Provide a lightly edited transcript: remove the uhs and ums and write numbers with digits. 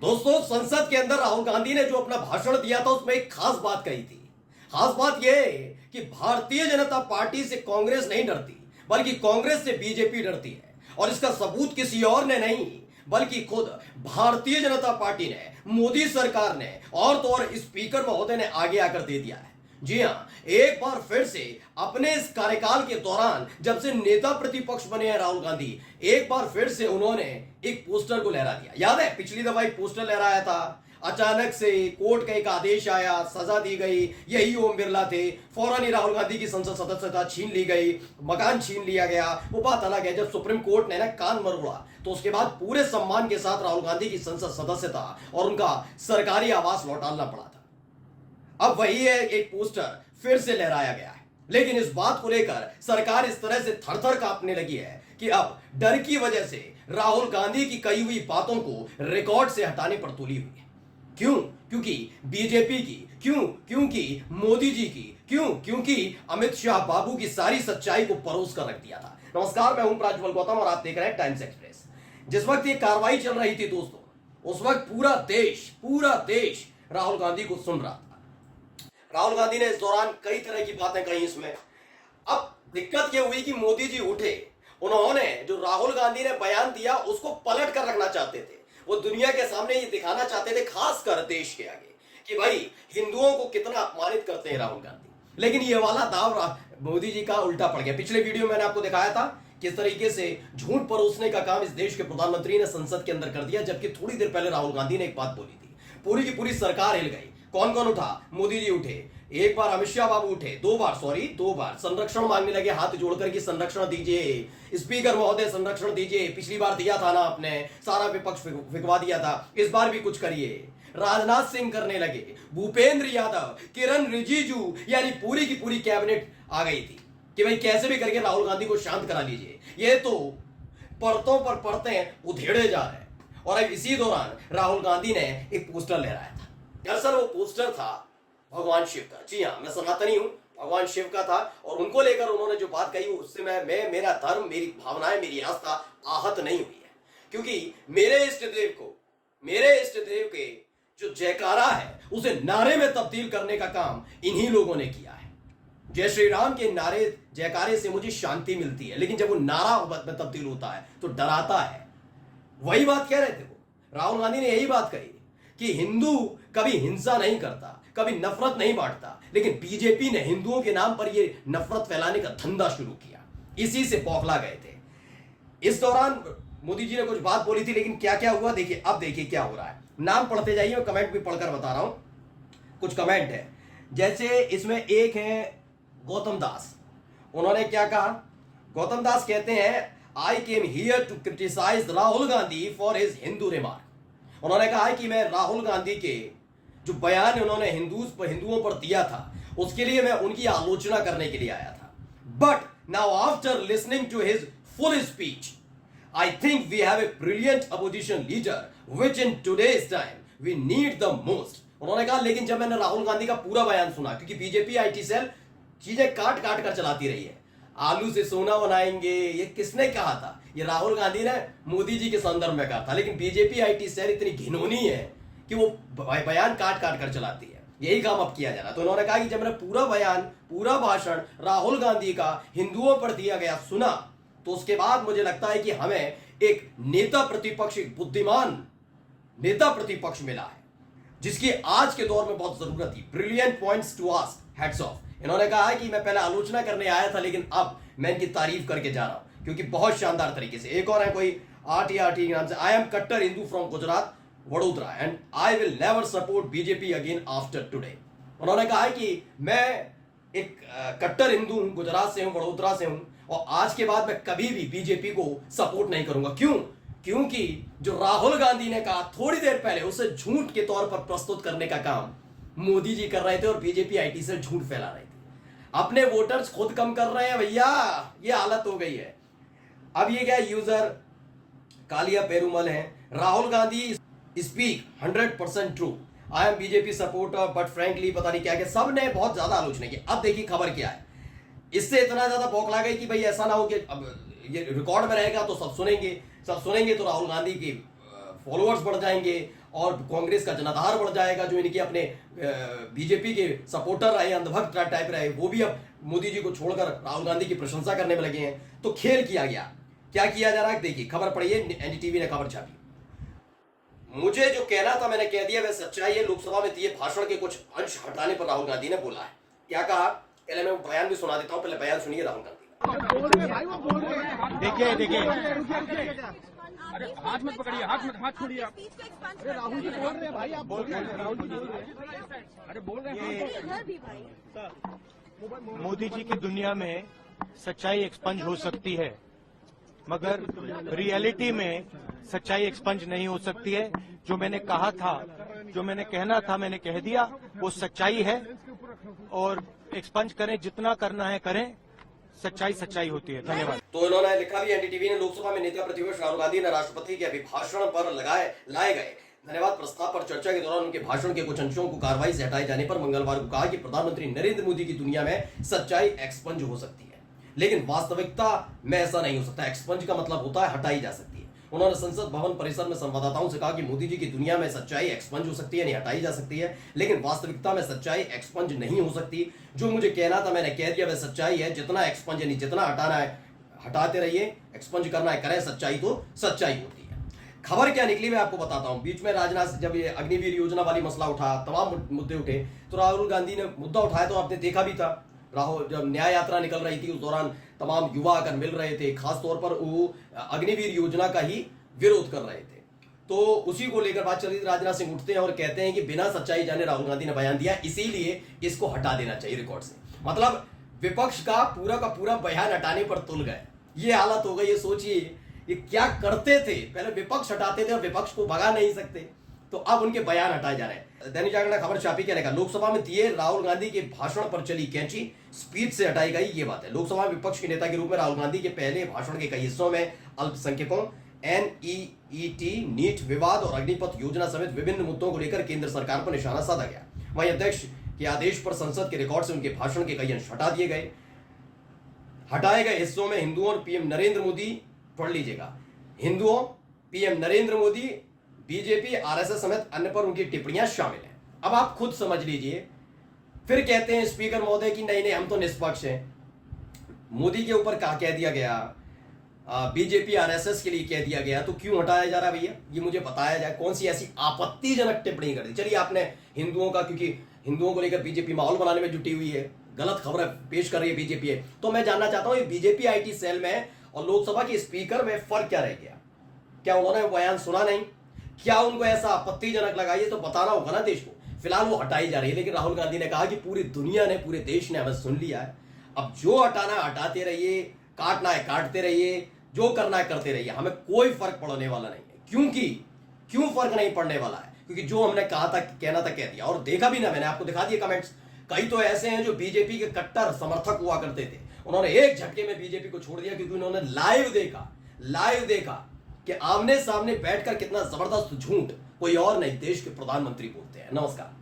दोस्तों, संसद के अंदर राहुल गांधी ने जो अपना भाषण दिया था उसमें एक खास बात कही थी। खास बात यह है कि भारतीय जनता पार्टी से कांग्रेस नहीं डरती, बल्कि कांग्रेस से बीजेपी डरती है। और इसका सबूत किसी और ने नहीं, बल्कि खुद भारतीय जनता पार्टी ने, मोदी सरकार ने और तो और स्पीकर महोदय ने आगे आकर दे दिया है। जी हां, एक बार फिर से अपने इस कार्यकाल के दौरान जब से नेता प्रतिपक्ष बने हैं राहुल गांधी, एक बार फिर से उन्होंने एक पोस्टर को लहरा दिया। याद है, पिछली दफा एक पोस्टर लहराया था, अचानक से कोर्ट का एक आदेश आया, सजा दी गई, यही ओम बिरला थे, फौरन ही राहुल गांधी की संसद सदस्यता छीन ली गई, मकान छीन लिया गया। वो बात अलग है, जब सुप्रीम कोर्ट ने ना कान मरोड़ा तो उसके बाद पूरे सम्मान के साथ राहुल गांधी की संसद सदस्यता और उनका सरकारी आवास लौटाना पड़ा था। अब वही है, एक पोस्टर फिर से लहराया गया है, लेकिन इस बात को लेकर सरकार इस तरह से थर-थर कांपने लगी है कि अब डर की वजह से राहुल गांधी की कही हुई बातों को रिकॉर्ड से हटाने पर तुली हुई है। क्यों? क्योंकि बीजेपी की, क्योंकि मोदी जी की, क्योंकि अमित शाह बाबू की सारी सच्चाई को परोस कर रख दिया था। नमस्कार, मैं हूं प्राज्वल गौतम और आप देख रहे हैं टाइम्स एक्सप्रेस। जिस वक्त ये कार्रवाई चल रही थी दोस्तों, उस वक्त पूरा देश राहुल गांधी को सुन रहा था। राहुल गांधी ने इस दौरान कई तरह की बातें कही इसमें। अब दिक्कत यह हुई कि मोदी जी उठे, उन्होंने जो राहुल गांधी ने बयान दिया उसको पलट कर रखना चाहते थे। वो दुनिया के सामने ये दिखाना चाहते थे, खासकर देश के आगे, कि भाई हिंदुओं को कितना अपमानित करते हैं राहुल गांधी। लेकिन ये वाला दाव मोदी जी का उल्टा पड़ गया। पिछले वीडियो में मैंने आपको दिखाया था किस तरीके से झूठ परोसने का काम इस देश के प्रधानमंत्री ने संसद के अंदर कर दिया, जबकि थोड़ी देर पहले राहुल गांधी ने एक बात बोली थी। पूरी की पूरी सरकार हिल गई। कौन कौन उठा? मोदी जी उठे, एक बार अमित शाह बाबू उठे, दो बार संरक्षण मांगने लगे हाथ जोड़कर कि संरक्षण दीजिए, स्पीकर महोदय संरक्षण दीजिए, पिछली बार दिया था ना आपने, सारा विपक्ष फिकवा दिया था, इस बार भी कुछ करिए। राजनाथ सिंह करने लगे, भूपेंद्र यादव, किरण रिजिजू, यानी पूरी की पूरी कैबिनेट आ गई थी कि भाई कैसे भी करके राहुल गांधी को शांत करा लीजिए। ये तो परतों पर परतें उधेड़े जा रहे हैं। और अब इसी दौरान राहुल गांधी ने एक पोस्टर लहराया था। दरअसल वो पोस्टर था भगवान शिव का। जी हाँ, मैं सनातनी हूं, भगवान शिव का था। और उनको लेकर उन्होंने जो बात कही उससे मैं मेरा धर्म, मेरी भावनाएं, मेरी आस्था आहत नहीं हुई है। क्योंकि मेरे इष्ट देव के जो जयकारा है उसे नारे में तब्दील करने का काम इन्हीं लोगों ने किया है। जय श्री राम के नारे, जयकारे से मुझे शांति मिलती है, लेकिन जब वो नारा में तब्दील होता है तो डराता है। वही बात कह रहे थे वो, राहुल गांधी ने यही बात कही कि हिंदू कभी हिंसा नहीं करता, कभी नफरत नहीं बांटता, लेकिन बीजेपी ने हिंदुओं के नाम पर यह नफरत फैलाने का धंधा शुरू किया। इसी से बौखला गए थे। इस दौरान मोदी जी ने कुछ बात बोली थी, लेकिन क्या क्या हुआ देखिए। अब देखिए क्या हो रहा है, नाम पढ़ते जाइए, मैं कमेंट भी पढ़कर बता रहा हूं। कुछ कमेंट है, जैसे इसमें एक है गौतम दास। उन्होंने क्या कहा? गौतम दास कहते हैं, I came here to criticise Rahul Gandhi for his Hindu remark. उन्होंने कहा है कि मैं राहुल गांधी के जो बयान उन्होंने हिंदुओं पर दिया था उसके लिए मैं उनकी आलोचना करने के लिए आया था। But now after listening to his full speech, I think we have a brilliant opposition leader which in today's time we need the most. उन्होंने कहा, लेकिन जब मैंने राहुल गांधी का पूरा बयान सुना, क्योंकि बीजेपी आईटी सेल चीजें काट काट कर चलाती रही है, आलू से सोना बनाएंगे, ये किसने कहा था? ये राहुल गांधी ने मोदी जी के संदर्भ में कहा था। लेकिन बीजेपी आईटी सेल इतनी घिनौनी है कि वो बयान काट काट कर चलाती है। यही काम अब किया जा रहा। तो उन्होंने कहा कि जब मैंने पूरा बयान, पूरा भाषण राहुल गांधी का हिंदुओं पर दिया गया सुना, तो उसके बाद मुझे लगता है कि हमें एक नेता प्रतिपक्ष, एक बुद्धिमान नेता प्रतिपक्ष मिला है, जिसकी आज के दौर में बहुत जरूरत थी। Brilliant points to ask, hats off. इन्होंने कहा है कि मैं पहले आलोचना करने आया था, लेकिन अब मैं इनकी तारीफ करके जा रहा हूं, क्योंकि बहुत शानदार तरीके से। एक और है कोई आरटी नाम से, आई एम कट्टर Hindu from Gujarat Vadodara and I will never support BJP again after today. उन्होंने कहा है कि मैं एक कट्टर हिंदू हूं, गुजरात से हूं, वडोदरा से हूं, और आज के बाद मैं कभी भी बीजेपी को सपोर्ट नहीं करूंगा। क्यों? क्योंकि जो राहुल गांधी ने कहा थोड़ी देर पहले, उसे झूठ के तौर पर प्रस्तुत करने का काम मोदी जी कर रहे थे और बीजेपी आईटी से झूठ फैला रही थी। अपने वोटर्स खुद कम कर रहे हैं भैया, ये हालत हो गई है। अब ये क्या यूजर कालिया पेरुमल है, Rahul Gandhi speak 100% true, I am BJP supporter but frankly, पता नहीं क्या क्या, सब ने बहुत ज्यादा आलोचना की। अब देखिए खबर क्या है, इससे इतना ज्यादा बौखला गई कि भाई ऐसा ना हो कि अब ये रिकॉर्ड में रहेगा तो सब सुनेंगे तो राहुल गांधी की फॉलोअर्स बढ़ जाएंगे और कांग्रेस का जनाधार बढ़ जाएगा। जो इनके अपने बीजेपी के सपोर्टर रहे, अंधभक्त टाइप रहे, वो भी अब मोदी जी को छोड़कर राहुल गांधी की प्रशंसा करने में लगे हैं। तो खेल किया गया। क्या किया जा रहा है देखिए, खबर पढ़िए, एनडीटीवी ने खबर छापी। मुझे जो कहना था मैंने कह दिया, वह सच्चाई है। लोकसभा में दिए भाषण के कुछ अंश हटाने पर राहुल गांधी ने बोला है। क्या कहा, पहले मैं बयान भी सुना देता हूं, पहले बयान सुनिए राहुल गांधी। देखिए देखिए, अरे हाथ मत पकड़िए, हाथ छोड़िए आप। अरे राहुल जी बोल रहे हैं भाई, आप बोल रहे हैं। राहुल जी बोल रहे हैं, अरे बोल रहे हैं। मोदी जी की दुनिया में सच्चाई एक्सपंज हो सकती है, मगर रियलिटी में सच्चाई एक्सपंज नहीं हो सकती है। जो मैंने कहा था, जो मैंने कहना था, मैंने कह दिया, वो सच्चाई है। और एक्सपंज करें, जितना करना है करें, सच्चाई सच्चाई होती है। धन्यवाद। तो इन्होंने लिखा भी, एनडीटीवी ने लोकसभा में नेता प्रतिपक्ष राहुल गांधी ने राष्ट्रपति के अभिभाषण पर लाए गए धन्यवाद प्रस्ताव पर चर्चा के दौरान उनके भाषण के कुछ अंशों को कार्रवाई से हटाए जाने पर मंगलवार को कहा कि प्रधानमंत्री नरेंद्र मोदी की दुनिया में सच्चाई एक्सपंज हो सकती है, लेकिन वास्तविकता में ऐसा नहीं हो सकता। एक्सपंज का मतलब होता है हटाई जा सकती है। उन्होंने संसद भवन परिसर में संवाददाताओं से कहा कि मोदी जी की दुनिया में सच्चाई एक्सपंज हो सकती है, नहीं हटाई जा सकती है, लेकिन वास्तविकता में सच्चाई एक्सपंज नहीं हो सकती। जो मुझे कहना था मैंने कह दिया, वह सच्चाई है। जितना एक्सपंज यानी जितना हटाना है हटाते रहिए, एक्सपंज करना है करें, सच्चाई तो सच्चाई होती है। खबर क्या निकली मैं आपको बताता हूं। बीच में राजनाथ, जब ये अग्निवीर योजना वाली मसला उठा, तमाम मुद्दे उठे, तो राहुल गांधी ने मुद्दा उठाया, तो आपने देखा भी था। राहुल जब न्याय यात्रा निकल रही थी, उस दौरान तमाम युवा आकर मिल रहे थे, खासतौर पर वो अग्निवीर योजना का ही विरोध कर रहे थे। तो उसी को लेकर बात चल रही थी। राजनाथ सिंह उठते हैं और कहते हैं कि बिना सच्चाई जाने राहुल गांधी ने बयान दिया, इसीलिए इसको हटा देना चाहिए रिकॉर्ड से। मतलब विपक्ष का पूरा बयान हटाने पर तुल गए। ये हालत हो गई। ये सोचिए ये क्या करते थे, पहले विपक्ष हटाते थे और विपक्ष को भगा नहीं सकते, तो अब उनके बयान हटाए जा रहे हैं। दैनिक जागरण ने खबर छापी, कहने का लोकसभा में दिए राहुल गांधी के भाषण पर चली कैंची, स्पीच से हटाई गई। ये बात है। लोकसभा में विपक्ष के नेता के रूप में राहुल गांधी के पहले भाषण के कई हिस्सों में अल्पसंख्यकों, एनईईटी, नीट विवाद और अग्निपथ योजना समेत विभिन्न मुद्दों को लेकर केंद्र सरकार पर निशाना साधा गया। वहीं अध्यक्ष के आदेश पर संसद के रिकॉर्ड से उनके भाषण के कई अंश हटा दिए गए। हटाए गए हिस्सों में हिंदुओं और पीएम नरेंद्र मोदी, पढ़ लीजिएगा, हिंदुओं, PM Narendra Modi, BJP, RSS समेत अन्य पर उनकी टिप्पणियां शामिल हैं। अब आप खुद समझ लीजिए। फिर कहते हैं स्पीकर महोदय कि नहीं हम तो निष्पक्ष हैं। मोदी के ऊपर कह दिया गया, बीजेपी आरएसएस के लिए कह दिया गया, तो क्यों हटाया जा रहा भैया, ये मुझे बताया जाए। कौन सी ऐसी आपत्तिजनक टिप्पणी कर दी? चलिए आपने हिंदुओं का, क्योंकि हिंदुओं को लेकर बीजेपी माहौल बनाने में जुटी हुई है, गलत खबर पेश कर रही है बीजेपी है, तो मैं जानना चाहता हूं ये बीजेपी आईटी सेल में और लोकसभा के स्पीकर में फर्क क्या रह गया? क्या उन्होंने बयान सुना नहीं? क्या उनको ऐसा आपत्तिजनक लगा? ये तो बताना होगा ना देश को। फिलहाल वो हटाई जा रही है, लेकिन राहुल गांधी ने कहा कि पूरी दुनिया ने, पूरे देश ने हमें सुन लिया है। अब जो हटाना है हटाते रहिए, काटना है काटते रहिए, जो करना है करते रहिए, हमें कोई फर्क पड़ने वाला नहीं है। क्यों फर्क नहीं पड़ने वाला है? क्योंकि जो हमने कहा था, कहना था, कह दिया। और देखा भी ना, मैंने आपको दिखा दिए कमेंट्स। कई तो ऐसे हैं जो बीजेपी के कट्टर समर्थक हुआ करते थे, उन्होंने एक झटके में बीजेपी को छोड़ दिया, क्योंकि उन्होंने लाइव देखा कि आमने सामने बैठकर कितना जबरदस्त झूठ कोई और नहीं, देश के प्रधानमंत्री बोलते हैं। नमस्कार।